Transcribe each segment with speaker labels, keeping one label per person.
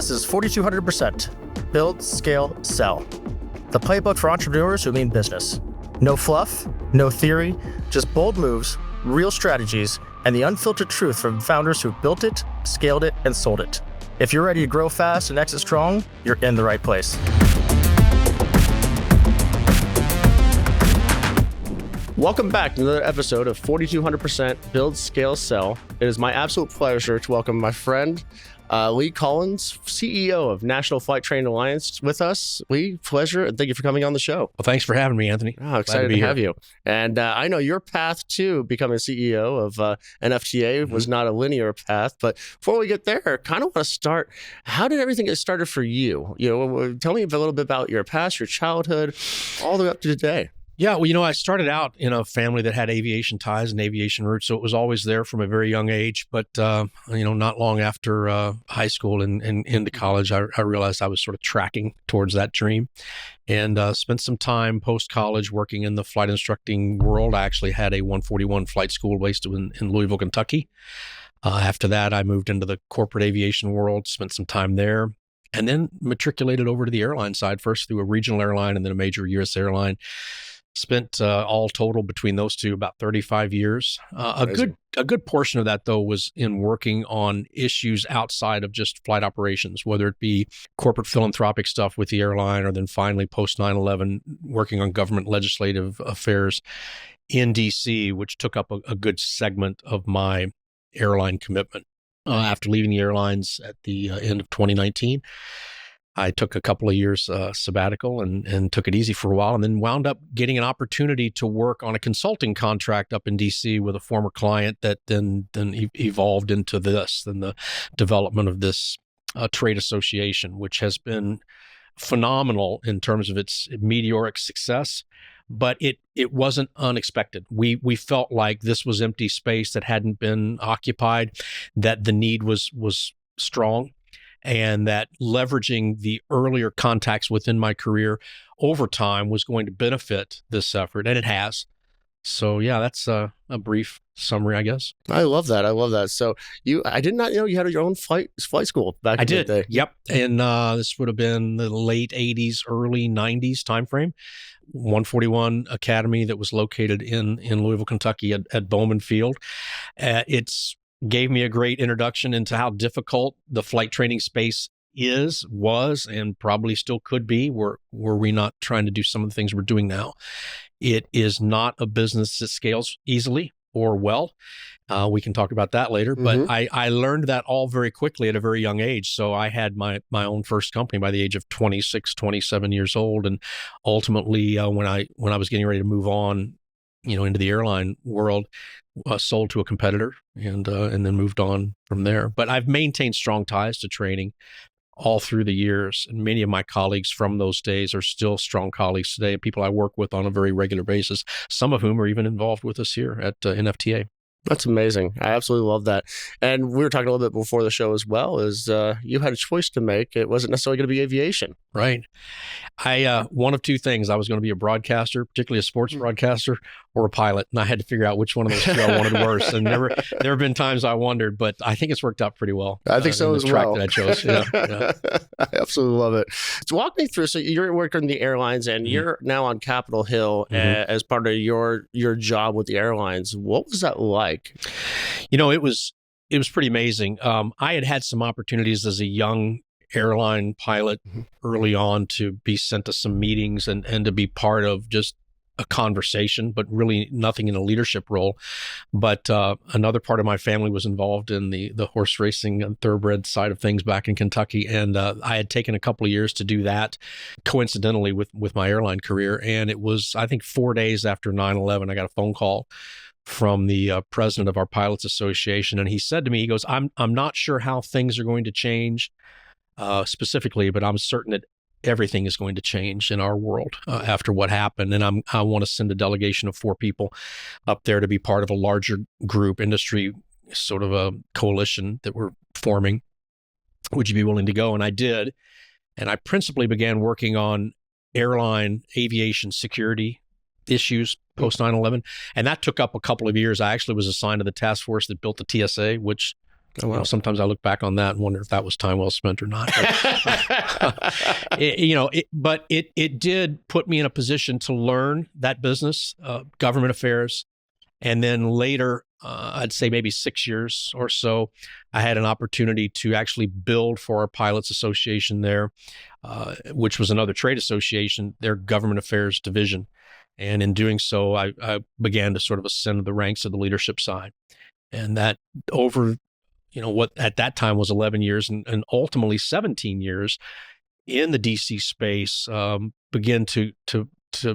Speaker 1: This is 4200%. Build, scale, sell. The playbook for entrepreneurs who mean business. No fluff, no theory, just bold moves, real strategies, and the unfiltered truth from founders who built it, scaled it, and sold it. If you're ready to grow fast and exit strong, you're in the right place. Welcome back to another episode of 4200% Build, Scale, Sell. It is my absolute pleasure to welcome my friend, Lee Collins, CEO of National Flight Training Alliance, with us. Lee, pleasure, and thank you for coming on the show.
Speaker 2: Well, thanks for having me, Anthony.
Speaker 1: Oh, excited to have you. And I know your path to becoming CEO of NFTA was not a linear path, but before we get there, I kind of want to start, how did everything get started for you? Tell me a little bit about your past, your childhood, all the way up to today.
Speaker 2: Yeah, well, I started out in a family that had aviation ties and aviation roots, so it was always there from a very young age. But, not long after high school and into college, I realized I was sort of tracking towards that dream and spent some time post-college working in the flight instructing world. I actually had a 141 flight school based in Louisville, Kentucky. After that, I moved into the corporate aviation world, spent some time there, and then matriculated over to the airline side, first through a regional airline and then a major U.S. airline. Spent all total between those two about 35 years. A good portion of that, though, was in working on issues outside of just flight operations, whether it be corporate philanthropic stuff with the airline, or then finally post 9/11 working on government legislative affairs in D.C., which took up a good segment of my airline commitment. After leaving the airlines at the end of 2019, I took a couple of years sabbatical and took it easy for a while, and then wound up getting an opportunity to work on a consulting contract up in D.C. with a former client that then evolved into the development of this trade association, which has been phenomenal in terms of its meteoric success. But it wasn't unexpected. We felt like this was empty space that hadn't been occupied, that the need was strong, and that leveraging the earlier contacts within my career over time was going to benefit this effort, and it has. So yeah, that's a brief summary, I guess.
Speaker 1: I love that. So I did not know you had your own flight school back in the day.
Speaker 2: Yep. And this would have been the late 80s, early 90s timeframe. 141 Academy that was located in Louisville, Kentucky at Bowman Field. It's gave me a great introduction into how difficult the flight training space was, and probably still could be, were we not trying to do some of the things we're doing now. It is not a business that scales easily or well. We can talk about that later, but I learned that all very quickly at a very young age. So I had my own first company by the age of 26, 27 years old. And ultimately, when I was getting ready to move on, into the airline world, sold to a competitor and then moved on from there. But I've maintained strong ties to training all through the years. And many of my colleagues from those days are still strong colleagues today, people I work with on a very regular basis, some of whom are even involved with us here at NFTA.
Speaker 1: That's amazing. I absolutely love that. And we were talking a little bit before the show as well, is you had a choice to make. It wasn't necessarily going to be aviation.
Speaker 2: Right. One of two things. I was going to be a broadcaster, particularly a sports broadcaster, or a pilot. And I had to figure out which one of those two I wanted worse. And there have been times I wondered, but I think it's worked out pretty well.
Speaker 1: I think so as well.
Speaker 2: The track that I chose. Yeah.
Speaker 1: I absolutely love it. So walk me through. So you're working in the airlines, and you're now on Capitol Hill as part of your job with the airlines. What was that like?
Speaker 2: It was pretty amazing. I had some opportunities as a young airline pilot early on to be sent to some meetings and to be part of just a conversation, but really nothing in a leadership role. But another part of my family was involved in the horse racing and thoroughbred side of things back in Kentucky. And I had taken a couple of years to do that, coincidentally with my airline career. And it was, I think, 4 days after 9/11, I got a phone call from the president of our Pilots Association. And he said to me, he goes, I'm not sure how things are going to change specifically, but I'm certain that everything is going to change in our world after what happened. And I want to send a delegation of 4 people up there to be part of a larger group, industry, sort of a coalition that we're forming. Would you be willing to go? And I did. And I principally began working on airline aviation security issues post 9/11. And that took up a couple of years. I actually was assigned to the task force that built the TSA, which
Speaker 1: Oh, wow.
Speaker 2: Sometimes I look back on that and wonder if that was time well spent or not. But it did put me in a position to learn that business, government affairs. And then later, I'd say maybe 6 years or so, I had an opportunity to actually build for our Pilots Association there, which was another trade association, their government affairs division. And in doing so, I began to sort of ascend the ranks of the leadership side. And that over, what at that time was 11 years and ultimately 17 years in the DC space, began to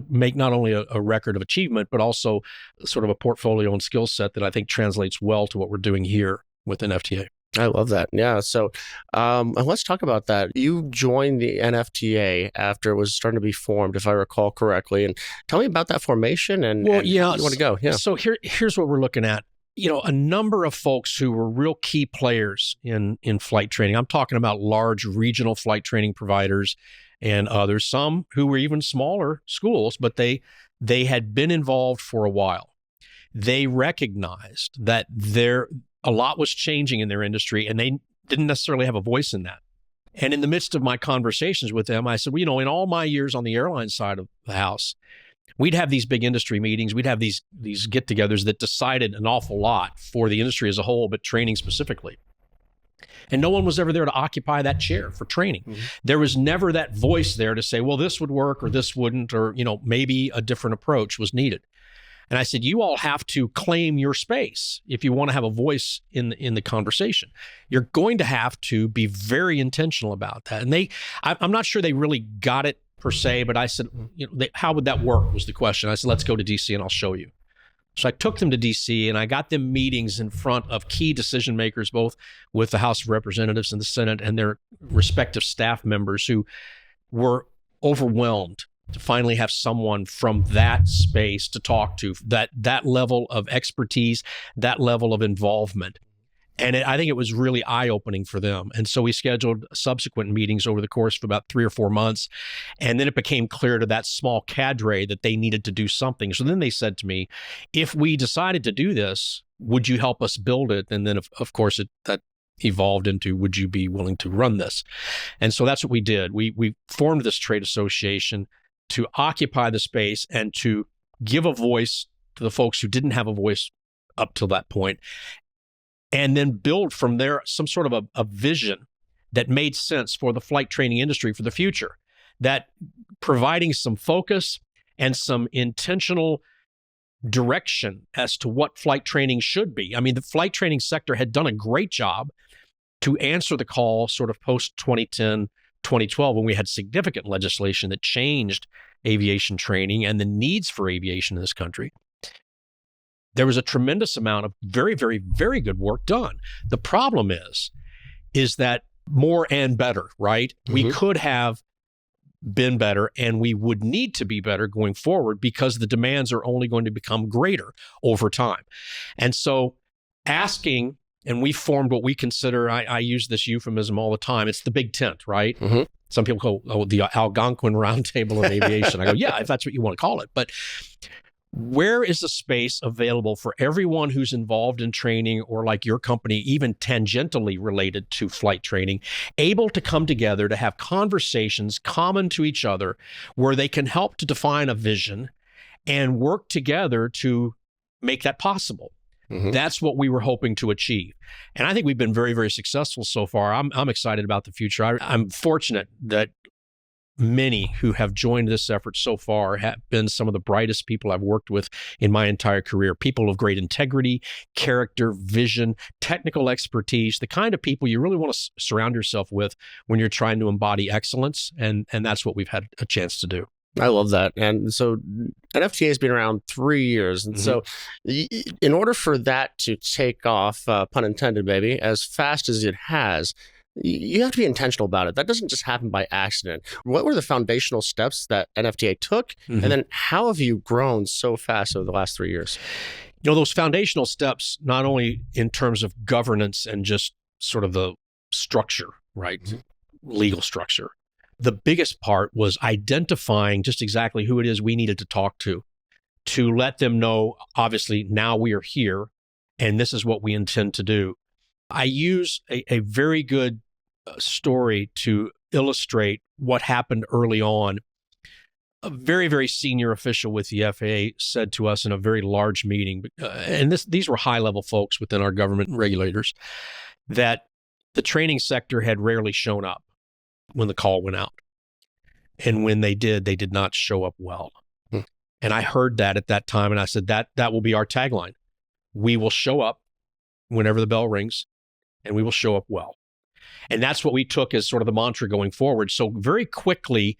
Speaker 2: make not only a record of achievement, but also sort of a portfolio and skill set that I think translates well to what we're doing here with NFTA.
Speaker 1: I love that. Yeah. So let's talk about that. You joined the NFTA after it was starting to be formed, if I recall correctly. And tell me about that formation and where you want to go. Yeah.
Speaker 2: So here's what we're looking at. A number of folks who were real key players in flight training. I'm talking about large regional flight training providers and others, some who were even smaller schools, but they had been involved for a while. They recognized that a lot was changing in their industry, and they didn't necessarily have a voice in that. And in the midst of my conversations with them, I said, in all my years on the airline side of the house, we'd have these big industry meetings. We'd have these get-togethers that decided an awful lot for the industry as a whole, but training specifically. And no one was ever there to occupy that chair for training. Mm-hmm. There was never that voice there to say, well, this would work or this wouldn't, or, maybe a different approach was needed. And I said, you all have to claim your space if you want to have a voice in the conversation. You're going to have to be very intentional about that. And I'm not sure they really got it per se, but I said, how would that work was the question. I said, let's go to DC and I'll show you. So I took them to DC and I got them meetings in front of key decision makers, both with the House of Representatives and the Senate and their respective staff members who were overwhelmed to finally have someone from that space to talk to, that level of expertise, that level of involvement. And I think it was really eye-opening for them. And so we scheduled subsequent meetings over the course of about 3 or 4 months. And then it became clear to that small cadre that they needed to do something. So then they said to me, if we decided to do this, would you help us build it? And then, of course, that evolved into, would you be willing to run this? And so that's what we did. We formed this trade association to occupy the space and to give a voice to the folks who didn't have a voice up till that point. And then build from there some sort of a vision that made sense for the flight training industry for the future, that providing some focus and some intentional direction as to what flight training should be. I mean, the flight training sector had done a great job to answer the call sort of post 2010, 2012, when we had significant legislation that changed aviation training and the needs for aviation in this country. There was a tremendous amount of very, very, very good work done. The problem is that more and better, right? Mm-hmm. We could have been better and we would need to be better going forward because the demands are only going to become greater over time. And so asking, and we formed what we consider, I use this euphemism all the time, it's the big tent, right? Mm-hmm. Some people go, the Algonquin Roundtable of Aviation. I go, yeah, if that's what you want to call it. But where is the space available for everyone who's involved in training or like your company, even tangentially related to flight training, able to come together to have conversations common to each other where they can help to define a vision and work together to make that possible? Mm-hmm. That's what we were hoping to achieve. And I think we've been very, very successful so far. I'm excited about the future. I'm fortunate that many who have joined this effort so far have been some of the brightest people I've worked with in my entire career. People of great integrity, character, vision, technical expertise, the kind of people you really want to surround yourself with when you're trying to embody excellence. And that's what we've had a chance to do.
Speaker 1: I love that. And so NFTA has been around 3 years. And so in order for that to take off, pun intended, maybe, as fast as it has, you have to be intentional about it. That doesn't just happen by accident. What were the foundational steps that NFTA took? Mm-hmm. And then how have you grown so fast over the last 3 years?
Speaker 2: Those foundational steps, not only in terms of governance and just sort of the structure, right? Mm-hmm. Legal structure. The biggest part was identifying just exactly who it is we needed to talk to let them know, obviously, now we are here and this is what we intend to do. I use a very good story to illustrate what happened early on. A very, very senior official with the FAA said to us in a very large meeting, and these were high-level folks within our government and regulators, that the training sector had rarely shown up when the call went out. And when they did not show up well. And I heard that at that time, and I said, that will be our tagline. We will show up whenever the bell rings, and we will show up well. And that's what we took as sort of the mantra going forward. So very quickly,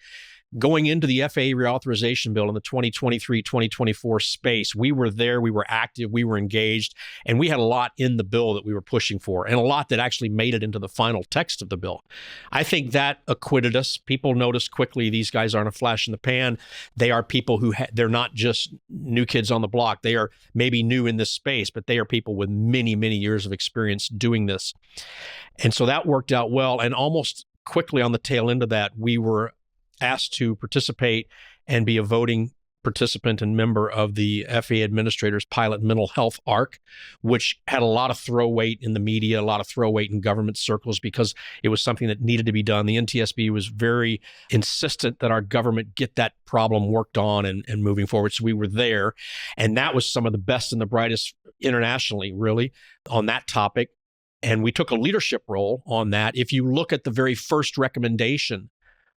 Speaker 2: going into the FAA reauthorization bill in the 2023-2024 space, we were there, we were active, we were engaged, and we had a lot in the bill that we were pushing for, and a lot that actually made it into the final text of the bill. I think that acquitted us. People noticed quickly these guys aren't a flash in the pan. They are people who, they're not just new kids on the block. They are maybe new in this space, but they are people with many, many years of experience doing this. And so that worked out well, and almost quickly on the tail end of that, we were asked to participate and be a voting participant and member of the FAA Administrator's Pilot Mental Health ARC, which had a lot of throw weight in the media, a lot of throw weight in government circles, because it was something that needed to be done. The NTSB was very insistent that our government get that problem worked on and moving forward. So we were there, and that was some of the best and the brightest internationally, really, on that topic. And we took a leadership role on that. If you look at the very first recommendation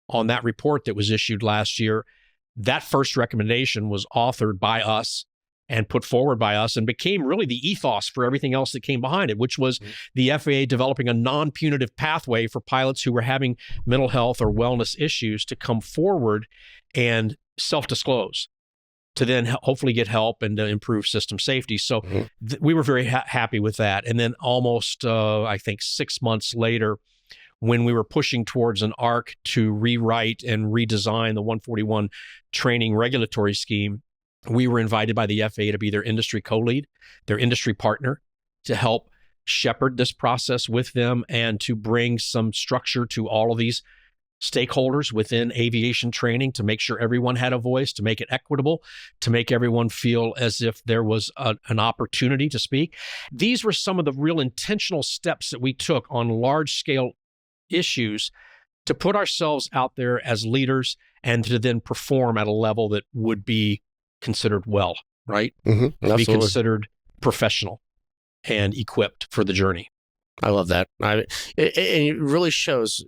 Speaker 2: on that report that was issued last year, that first recommendation was authored by us and put forward by us and became really the ethos for everything else that came behind it, which was the FAA developing a non-punitive pathway for pilots who were having mental health or wellness issues to come forward and self-disclose to then hopefully get help and to improve system safety. So we were very happy with that. And then almost, I think 6 months later, when we were pushing towards an ARC to rewrite and redesign the 141 training regulatory scheme, we were invited by the FAA to be their industry co-lead, their industry partner, to help shepherd this process with them and to bring some structure to all of these stakeholders within aviation training to make sure everyone had a voice, to make it equitable, to make everyone feel as if there was an opportunity to speak. These were some of the real intentional steps that we took on large-scale issues to put ourselves out there as leaders and to then perform at a level that would be considered well, right? Be considered professional and equipped for the journey.
Speaker 1: I love that. It really shows,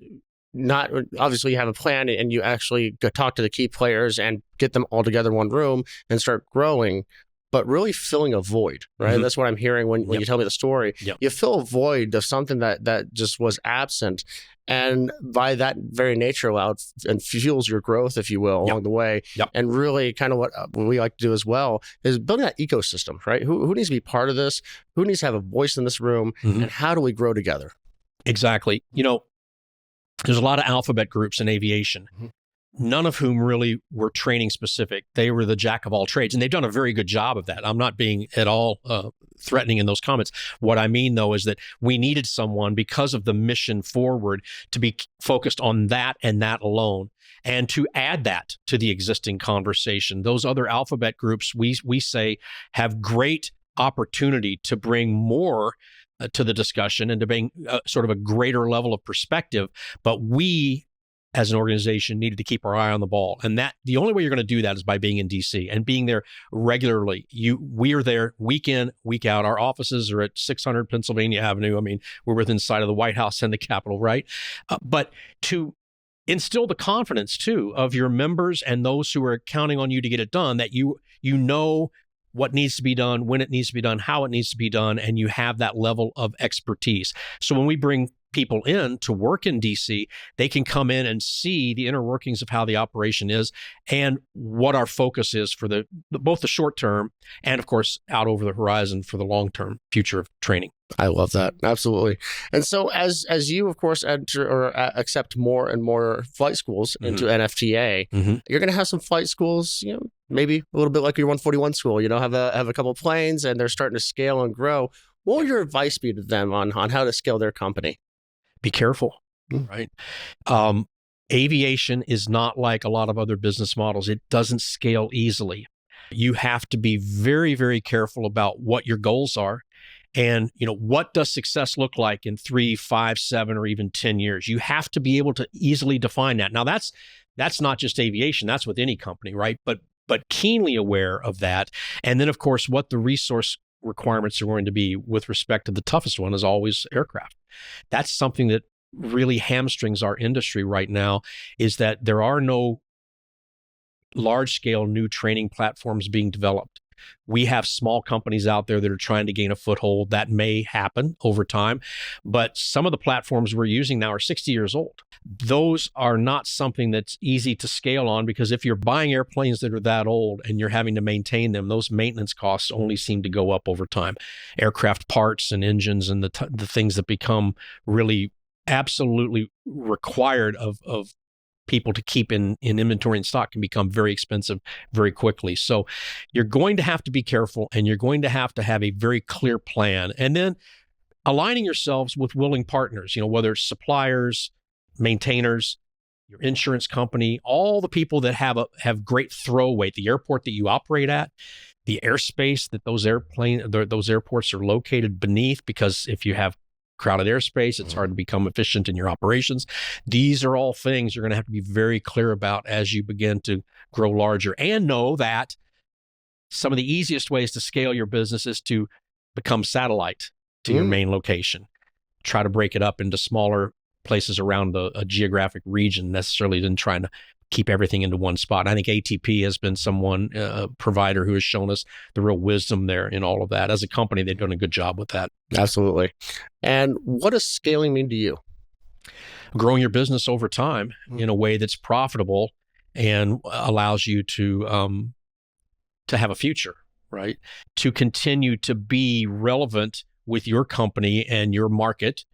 Speaker 1: not obviously you have a plan and you actually go talk to the key players and get them all together in one room and start growing, but really filling a void, right? That's what I'm hearing when you tell me the story. You fill a void of something that just was absent. And by that very nature allowed and fuels your growth, if you will, along the way. And really kind of what we like to do as well is building that ecosystem, right? Who needs to be part of this? Who needs to have a voice in this room? And how do we grow together?
Speaker 2: Exactly. You know, there's a lot of alphabet groups in aviation, none of whom really were training specific. They were the jack of all trades, and they've done a very good job of that. I'm not being at all threatening in those comments. What I mean, though, is that we needed someone, because of the mission forward, to be focused on that and that alone, and to add that to the existing conversation. Those other alphabet groups, we say, have great opportunity to bring more to the discussion and to bring sort of a greater level of perspective. But we, as an organization, needed to keep our eye on the ball. And that the only way you're going to do that is by being in DC and being there regularly. We are there week in, week out. Our offices are at 600 Pennsylvania Avenue. I mean, we're within sight of the White House and the Capitol, right? But to instill the confidence, too, of your members and those who are counting on you to get it done, that you know what needs to be done, when it needs to be done, how it needs to be done, and you have that level of expertise. So when we bring people in to work in DC, they can come in and see the inner workings of how the operation is and what our focus is for both the short term and, of course, out over the horizon for the long term future of training.
Speaker 1: I love that. Absolutely. And so as you, of course, enter or accept more and more flight schools into NFTA, you're going to have some flight schools, you know, maybe a little bit like your 141 school, you know, have a couple of planes and they're starting to scale and grow. What would your advice be to them on how to scale their company?
Speaker 2: Be careful, right? Aviation is not like a lot of other business models. It doesn't scale easily. You have to be very, very careful about what your goals are And, what does success look like in 3, 5, 7, or even 10 years? You have to be able to easily define that. Now, that's not just aviation. That's with any company, right? But keenly aware of that. And then, of course, what the resource requirements are going to be with respect to the toughest one is always aircraft. That's something that really hamstrings our industry right now, is that there are no large-scale new training platforms being developed. We have small companies out there that are trying to gain a foothold. That may happen over time, but some of the platforms we're using now are 60 years old. Those are not something that's easy to scale on, because if you're buying airplanes that are that old and you're having to maintain them, those maintenance costs only seem to go up over time. Aircraft parts and engines and the things that become really absolutely required of people to keep in inventory and stock can become very expensive very quickly. So you're going to have to be careful, and you're going to have a very clear plan. And then aligning yourselves with willing partners, whether it's suppliers, maintainers, your insurance company, all the people that have great throw weight, the airport that you operate at, the airspace that those airports are located beneath, because if you have crowded airspace, it's hard to become efficient in your operations. These are all things you're going to have to be very clear about as you begin to grow larger, and know that some of the easiest ways to scale your business is to become satellite to your main location. Try to break it up into smaller places around a geographic region, necessarily than trying to keep everything into one spot. I think ATP has been a provider who has shown us the real wisdom there in all of that. As a company, they've done a good job with that.
Speaker 3: Absolutely. And what does scaling mean to you?
Speaker 2: Growing your business over time in a way that's profitable and allows you to have a future, right? To continue to be relevant with your company and your market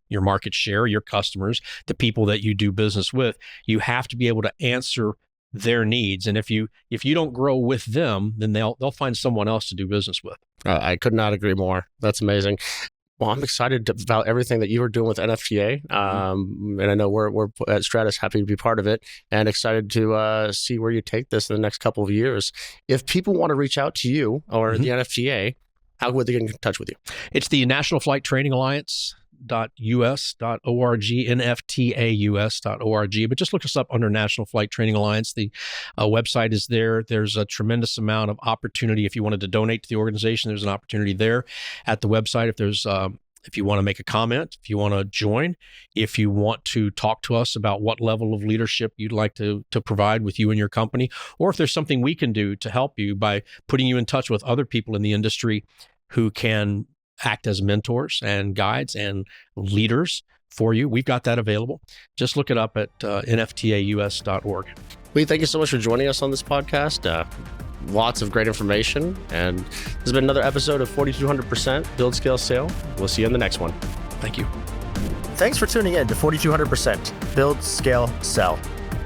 Speaker 2: share, your customers, the people that you do business with. You have to be able to answer their needs. And if you don't grow with them, then they'll find someone else to do business with.
Speaker 3: I could not agree more. That's amazing. Well, I'm excited about everything that you are doing with NFTA. And I know we're at Stratus happy to be part of it, and excited to see where you take this in the next couple of years. If people want to reach out to you or the NFTA, how would they get in touch with you?
Speaker 2: It's the National Flight Training Alliance.us.org, NFTAUS.org. But just look us up under National Flight Training Alliance. The website is there. There's a tremendous amount of opportunity. If you wanted to donate to the organization, there's an opportunity there at the website. If you want to make a comment, if you want to join, if you want to talk to us about what level of leadership you'd like to provide with you and your company, or if there's something we can do to help you by putting you in touch with other people in the industry who can act as mentors and guides and leaders for you, we've got that available. Just look it up at NFTAUS.org.
Speaker 3: Lee, thank you so much for joining us on this podcast. Lots of great information. And this has been another episode of 4200% Build, Scale, Sale. We'll see you on the next one.
Speaker 2: Thank you.
Speaker 1: Thanks for tuning in to 4200% Build, Scale, Sell.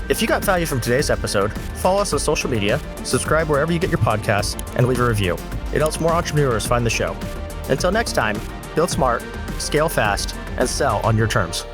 Speaker 1: If you got value from today's episode, follow us on social media, subscribe wherever you get your podcasts, and leave a review. It helps more entrepreneurs find the show. Until next time, build smart, scale fast, and sell on your terms.